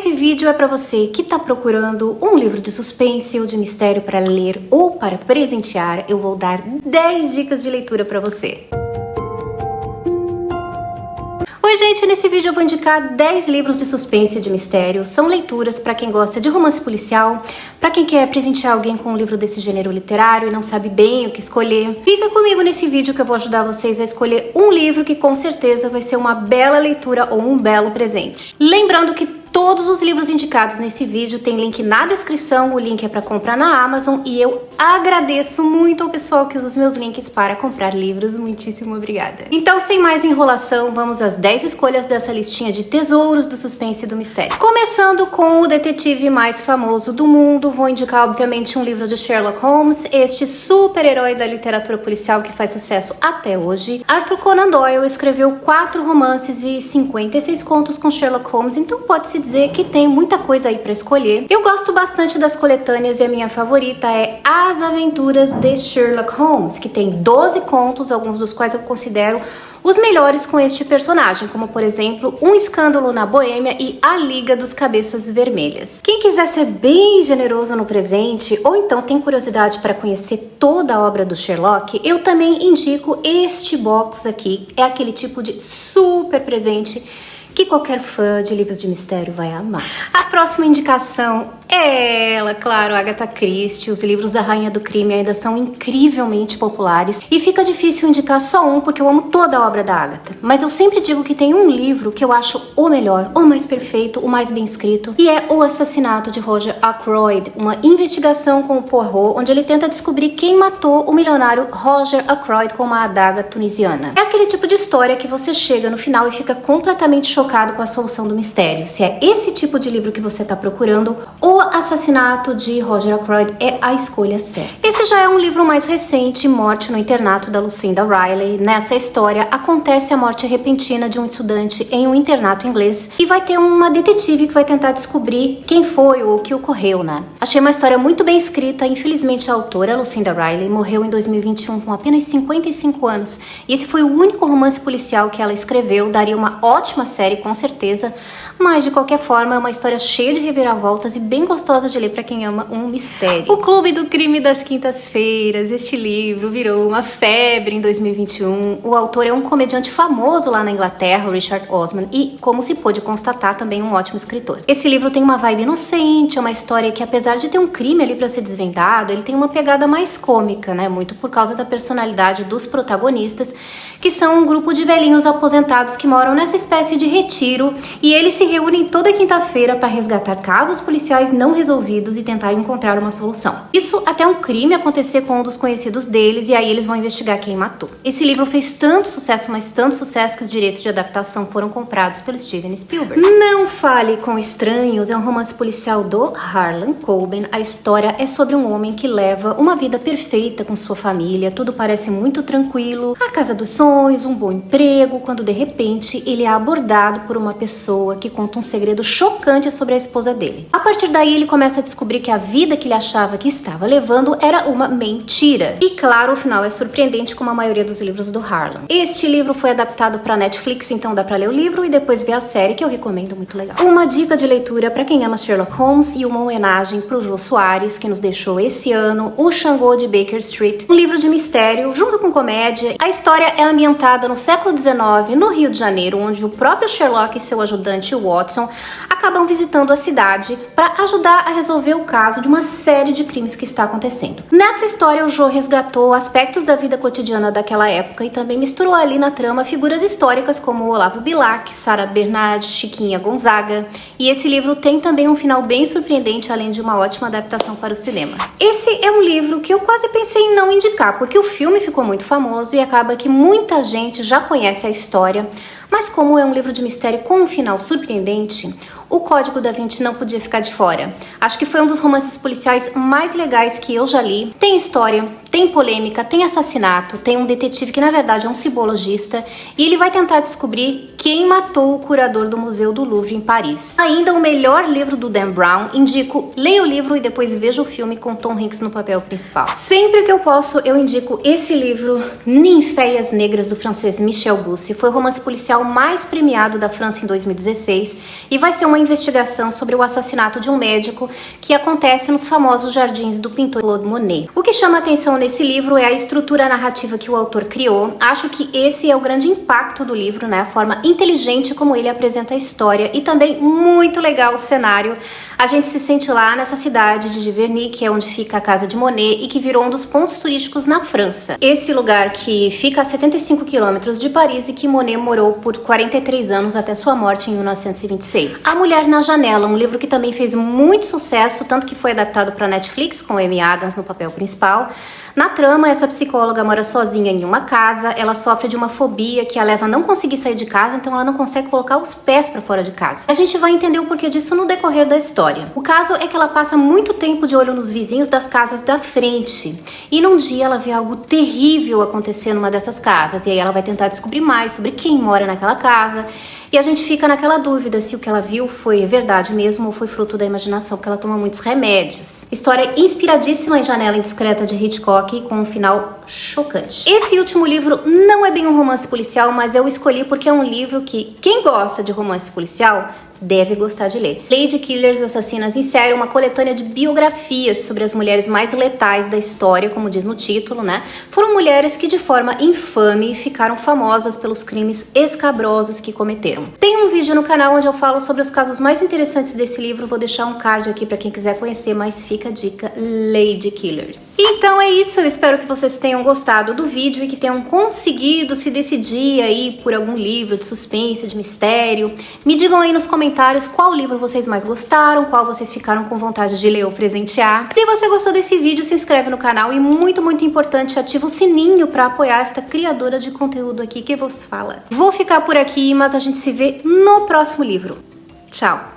Esse vídeo é para você que tá procurando um livro de suspense ou de mistério para ler ou para presentear. Eu vou dar 10 dicas de leitura para você. Oi gente, nesse vídeo eu vou indicar 10 livros de suspense e de mistério. São leituras para quem gosta de romance policial, para quem quer presentear alguém com um livro desse gênero literário e não sabe bem o que escolher. Fica comigo nesse vídeo que eu vou ajudar vocês a escolher um livro que com certeza vai ser uma bela leitura ou um belo presente. Lembrando que todos os livros indicados nesse vídeo tem link na descrição, o link é para comprar na Amazon e eu agradeço muito ao pessoal que usa os meus links para comprar livros, muitíssimo obrigada. Então, sem mais enrolação, vamos às 10 escolhas dessa listinha de tesouros do suspense e do mistério. Começando com o detetive mais famoso do mundo, vou indicar obviamente um livro de Sherlock Holmes, este super-herói da literatura policial que faz sucesso até hoje. Arthur Conan Doyle escreveu 4 romances e 56 contos com Sherlock Holmes, então pode-se dizer que tem muita coisa aí para escolher. Eu gosto bastante das coletâneas e a minha favorita é As Aventuras de Sherlock Holmes, que tem 12 contos, alguns dos quais eu considero os melhores com este personagem, como por exemplo Um Escândalo na Boêmia e A Liga dos Cabeças Vermelhas. Quem quiser ser bem generoso no presente ou então tem curiosidade para conhecer toda a obra do Sherlock, eu também indico este box aqui. É aquele tipo de super presente que qualquer fã de livros de mistério vai amar. A próxima indicação é ela, claro, Agatha Christie. Os livros da Rainha do Crime ainda são incrivelmente populares e fica difícil indicar só um porque eu amo toda a obra da Agatha. Mas eu sempre digo que tem um livro que eu acho o melhor, o mais perfeito, o mais bem escrito, e é O Assassinato de Roger Ackroyd, uma investigação com o Poirot, onde ele tenta descobrir quem matou o milionário Roger Ackroyd com uma adaga tunisiana. É aquele tipo de história que você chega no final e fica completamente chocado com a solução do mistério. Se é esse tipo de livro que você está procurando, O Assassinato de Roger Ackroyd é a escolha certa. Esse já é um livro mais recente, Morte no Internato, da Lucinda Riley. Nessa história, acontece a morte repentina de um estudante em um internato inglês e vai ter uma detetive que vai tentar descobrir quem foi ou o que ocorreu, né? Achei uma história muito bem escrita. Infelizmente, a autora, Lucinda Riley, morreu em 2021 com apenas 55 anos. E esse foi o único romance policial que ela escreveu. Daria uma ótima série, com certeza, mas de qualquer forma é uma história cheia de reviravoltas e bem gostosa de ler para quem ama um mistério. O Clube do Crime das Quintas-Feiras, este livro virou uma febre em 2021. O autor é um comediante famoso lá na Inglaterra, o Richard Osman, e, como se pôde constatar, também um ótimo escritor. Esse livro tem uma vibe inocente, é uma história que, apesar de ter um crime ali para ser desvendado, ele tem uma pegada mais cômica, né? Muito por causa da personalidade dos protagonistas, que são um grupo de velhinhos aposentados que moram nessa espécie de retiro e eles se reúnem toda quinta-feira para resgatar casos policiais não resolvidos e tentar encontrar uma solução. Isso até um crime acontecer com um dos conhecidos deles e aí eles vão investigar quem matou. Esse livro fez tanto sucesso, mas tanto sucesso que os direitos de adaptação foram comprados pelo Steven Spielberg. Não Fale com Estranhos é um romance policial do Harlan Coben. A história é sobre um homem que leva uma vida perfeita com sua família, tudo parece muito tranquilo, a casa dos sonhos, um bom emprego, quando de repente ele é abordado por uma pessoa que conta um segredo chocante sobre a esposa dele. A partir daí ele começa a descobrir que a vida que ele achava que estava levando era uma mentira. E claro, o final é surpreendente como a maioria dos livros do Harlan. Este livro foi adaptado para Netflix, então dá para ler o livro e depois ver a série, que eu recomendo, muito legal. Uma dica de leitura para quem ama Sherlock Holmes e uma homenagem para o Jô Soares, que nos deixou esse ano, O Xangô de Baker Street, um livro de mistério junto com comédia. A história é ambientada no século XIX, no Rio de Janeiro, onde o próprio Sherlock e seu ajudante Watson acabam visitando a cidade para ajudar a resolver o caso de uma série de crimes que está acontecendo. Nessa história, o Jô resgatou aspectos da vida cotidiana daquela época e também misturou ali na trama figuras históricas como Olavo Bilac, Sara Bernard, Chiquinha Gonzaga. E esse livro tem também um final bem surpreendente, além de uma ótima adaptação para o cinema. Esse é um livro que eu quase pensei em não indicar, porque o filme ficou muito famoso e acaba que muita gente já conhece a história, mas como é um livro de mistério com um final surpreendente, o Código da Vinci não podia ficar de fora. Acho que foi um dos romances policiais mais legais que eu já li. Tem história, tem polêmica, tem assassinato, tem um detetive que na verdade é um cibologista e ele vai tentar descobrir quem matou o curador do Museu do Louvre em Paris. Ainda o melhor livro do Dan Brown, indico, leia o livro e depois veja o filme com Tom Hanks no papel principal. Sempre que eu posso, eu indico esse livro, Ninféias Negras, do francês Michel Bussy. Foi o romance policial mais premiado da França em 2016 e vai ser uma uma investigação sobre o assassinato de um médico que acontece nos famosos jardins do pintor Claude Monet. O que chama atenção nesse livro é a estrutura narrativa que o autor criou. Acho que esse é o grande impacto do livro, né? A forma inteligente como ele apresenta a história e também muito legal o cenário. A gente se sente lá nessa cidade de Giverny, que é onde fica a casa de Monet e que virou um dos pontos turísticos na França. Esse lugar que fica a 75 quilômetros de Paris e que Monet morou por 43 anos até sua morte em 1926. A Mulher na Janela, um livro que também fez muito sucesso, tanto que foi adaptado para Netflix com Amy Adams no papel principal. Na trama, essa psicóloga mora sozinha em uma casa, ela sofre de uma fobia que a leva a não conseguir sair de casa, então ela não consegue colocar os pés para fora de casa. A gente vai entender o porquê disso no decorrer da história. O caso é que ela passa muito tempo de olho nos vizinhos das casas da frente, e num dia ela vê algo terrível acontecer numa dessas casas, e aí ela vai tentar descobrir mais sobre quem mora naquela casa, e a gente fica naquela dúvida se o que ela viu foi verdade mesmo ou foi fruto da imaginação, porque ela toma muitos remédios. História inspiradíssima em Janela Indiscreta de Hitchcock, com um final chocante. Esse último livro não é bem um romance policial, mas eu escolhi porque é um livro que quem gosta de romance policial deve gostar de ler. Lady Killers, Assassinas em Série, uma coletânea de biografias sobre as mulheres mais letais da história, como diz no título, né? Foram mulheres que de forma infame ficaram famosas pelos crimes escabrosos que cometeram. Tem um vídeo no canal onde eu falo sobre os casos mais interessantes desse livro, vou deixar um card aqui para quem quiser conhecer, mas fica a dica, Lady Killers. Então é isso, eu espero que vocês tenham gostado do vídeo e que tenham conseguido se decidir aí por algum livro de suspense, de mistério. Me digam aí nos comentários qual livro vocês mais gostaram, qual vocês ficaram com vontade de ler ou presentear. Se você gostou desse vídeo, se inscreve no canal e muito importante, ativa o sininho para apoiar esta criadora de conteúdo aqui que vos fala. Vou ficar por aqui, mas a gente se vê no próximo livro. Tchau!